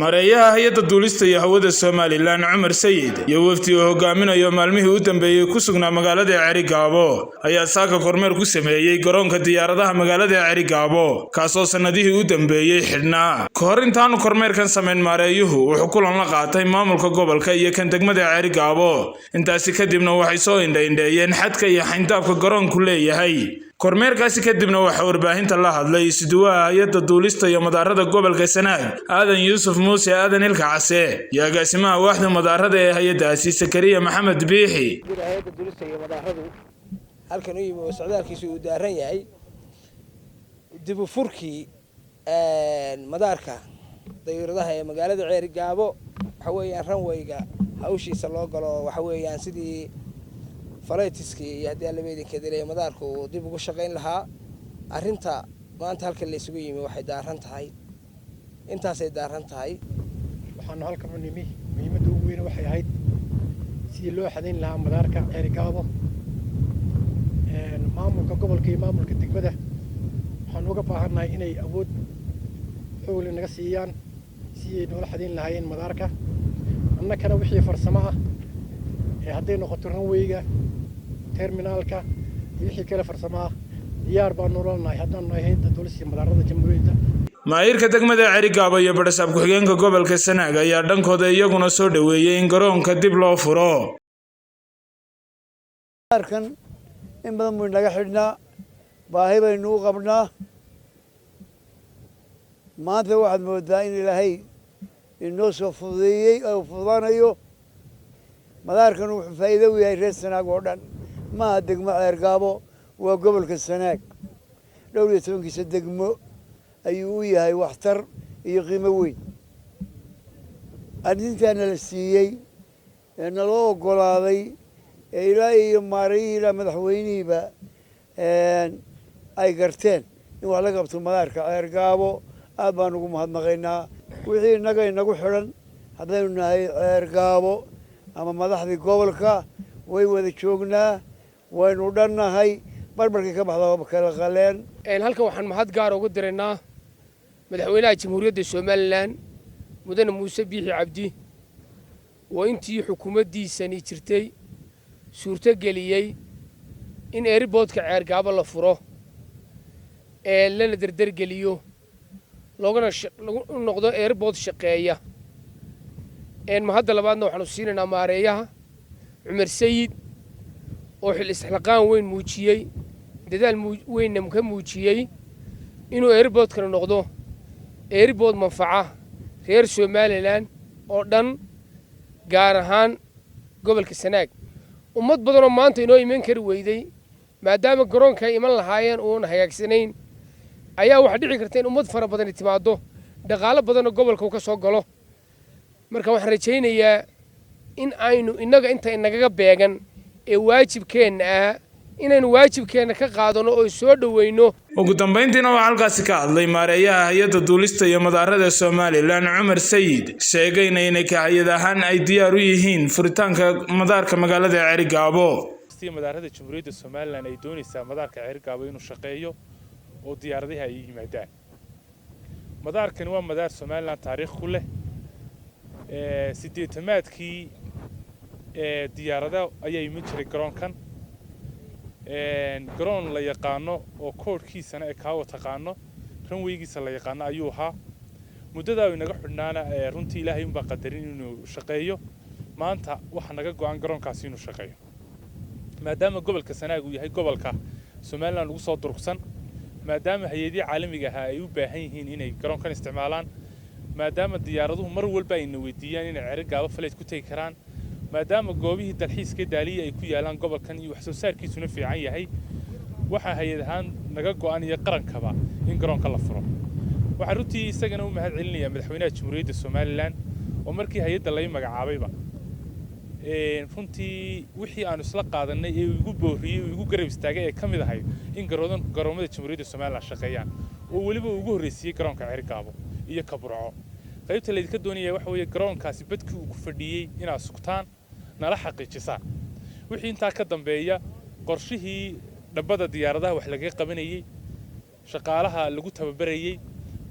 mareeyaha hay'adda duulista iyo hawada Somaliland Cumar Sayid iyo wafdi uu hogaaminayo maalmihii u dambeeyay ku sugnaa magaalada Cerigabo ayaa saaka kormeer ku sameeyay garoonka diyaaradaha magaalada Cerigabo kaasoo sanadihii u dambeeyay xidhnaa. Ka hor intaanu kormeerkan sameyn mareeyuhu wuxuu kulan la qaatay maamulka gobolka iyo kan degmada Cerigabo. Intaasi kadibna waxay soo indhayndeeyeen xadka iyo xayndaabka garoonku leeyahay. kormeerkaasi kadibna waxa warbaahinta la hadlay isduwaha hay'adda duulista iyo madaarada gobolka Sanaag Aadan Yuusuf Muuse Aadan Ilka Case iyo agaasimaha waaxda madaarada ee hay'addaasi Sakariya Maxamed Biixi. hay'adda duulista iyo madaaradu halkan u yimi oo socdaalkiisu uu daaran yahay dib u furkii madaarka diyaaradaha ee magaalada Cerigabo waxa weeyaan runway-ga hawshiisa loo galo waxa weeyaan sidii falaitiski iyo hadii la weydin kadilay madaarku dib ugu shaqeyn lahaa arinta maanta halka la isugu yimi waxay daaran tahay intaasay daaran tahay waxaan halka u nimi muhiimada ugu weyn waxay ahayd sidii loo xadeyn lahaa madaarka Cerigabo maamulka gobolka iyo maamulka degmada waxaan uga baahanahay inay awood xoog naga siiyaan si ay noola xadeyn lahaayeen madaarka annagana wixii farsamo ah hadday noqoto runway-ga terminalka wixii kale farsamo diyaar baan nololnahay haddaan nahay hay'adda duulista iyo madaarada jamhuuriyadda. maayirka degmada Cerigabo iyo badhsaab ku-xigeenka gobolka Sanaag ayaa dhankooda iyaguna soo dhaweeyay in garoonka dib loo furo. madaarkan in badan buu naga xidhnaa baahi baynu u qabnaa maanta waxaad moodaa in ilaahay inoo soo fududeeyey oo fududaanayo madaarkan wuxuu faa'iido u yahay reer Sanaag oo dhan maaha degmo Cerigabo waa gobolka Sanaag 12 degmo ayuu u yahay waxtar iyo qiimo weyn arrintaana la siiyey naloo ogolaaday ilaa iyo maarayihii madaxweynihiiba ay garteen in wax la qabto madaarka Cerigabo aad baan ugu mahadnaqaynaa wixii inagu xidhan haddaynu nahay Cerigabo ama madaxdii gobolka way wada joognaa waynu dhannahay barbarkii ka baxda kala qaleen halkan waxaan mahad gaar ugu diraynaa madaxweynaha jamhuuriyadda Somaliland mudane Muuse Biixi Cabdi oo intii xukuumaddiisani jirtay suurto geliyay in airportka Cerigabo la furo lana dardar geliyo loogana noqdo airport shaqeeya mahadda labaadna waxaanu siinaynaa maareeyaha Cumar Sayid oo xil isxilqaan weyn muujiyay dadaal weyn ka muujiyay inuu airportkana noqdo airport manfaca reer Somaliland oo dhan gaar ahaan gobolka Sanaag ummad badan oo maanta inoo iman kari weyday maadaama garoonka iman lahaayeen oo hagaagsanayn ayaa waxa dhici karta in ummad fara badan timaado dhaqaale badan oo gobolka ka soo galo marka waxaan rajaynayaa in aynu inta inaga beegan ee waajibkeena inaynu waajibkeena ka qaadano oo soo dhaweyno. ugu dambeyntiina waxa halkaasi ka hadlay maareeyaha hay'adda duulista iyo madaarada Somaliland Cumar Sayid sheegayna in hay'ad ahaan ay diyaar u yihiin furitaanka madaarka magaalada Cerigabo. madaarada jamhuuriyadda Somaliland ay doonaysaa madaarka Cerigabo inuu shaqeeyo oo diyaaradaha ay yimaadaan. madaarkan waa madaar Somaliland taariikh ku leh sideetamaadkii diyaarada ayaa iman jiray garoonkan garoon la yaqaano oo koodhkiisana ka taqaano runway-giisa la yaqaano ayuu ahaa muddada ay naga xidhnaana runtii Ilaahay unbaa qadarin inuu shaqeeyo maanta waxa naga go'an garoonkaasi inuu shaqeeyo maadaama gobolka Sanaag uu yahay gobolka Somaliland ugu soo durugsan maadaama hay'adaha caalamiga ah ay u baahan yihiin inay garoonkan isticmaalaan maadaama diyaaraduhu mar walba ay weydiiyaan inay Cerigabo flight ku tagi karaan maadaama goobihii dalxiiska daaliye ay ku yaalaan gobolkan iyo wax soo saarkiisuna fiican yahay waxa hay'adahan naga go'an iyo qarankaba in garoonka la furo waxa runtii isagana u mahad celinaya madaxweynaha jamhuuriyadda Somaliland oo markii hay'adda la magacaabayba runtii wixii aanu isla qaadanay ee ugu booriyay ugu garab istaagay ee kamid ahayd in garoomada jamhuuriyadda Somaliland shaqeeyaan oo waliba ugu horeysiyay garoonka Cerigabo iyo Kaburco qaybta la idinka doonaya waxa weeye garoonkaasi badkii uu ku fadhiyay inaad sugtaan nala xaqiijisaan wixii intaa ka dambeeya qorshihii dhabada diyaaradaha wax laga qabanayay shaqaalaha lagu tababarayay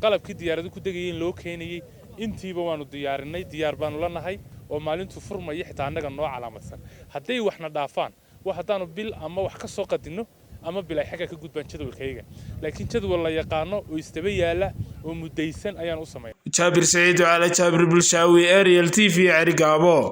qalabkii diyaaradu ku degayeen loo keenayay intiiba waanu diyaarinay diyaar baanu la nahay oo maalintu furmaya xitaa annaga noo calaamadsan hadday waxna dhaafaan wax haddaanu bil ama wax ka soo qadinno ama bil ay xagga ka gudbaan jadwalkayga laakiin jadwal la yaqaano oo istaba yaala oo mudaysan ayaan u sameeyay Jaabir Saciid Cali Jaabir Bulshaawi Ariel TV Cerigabo.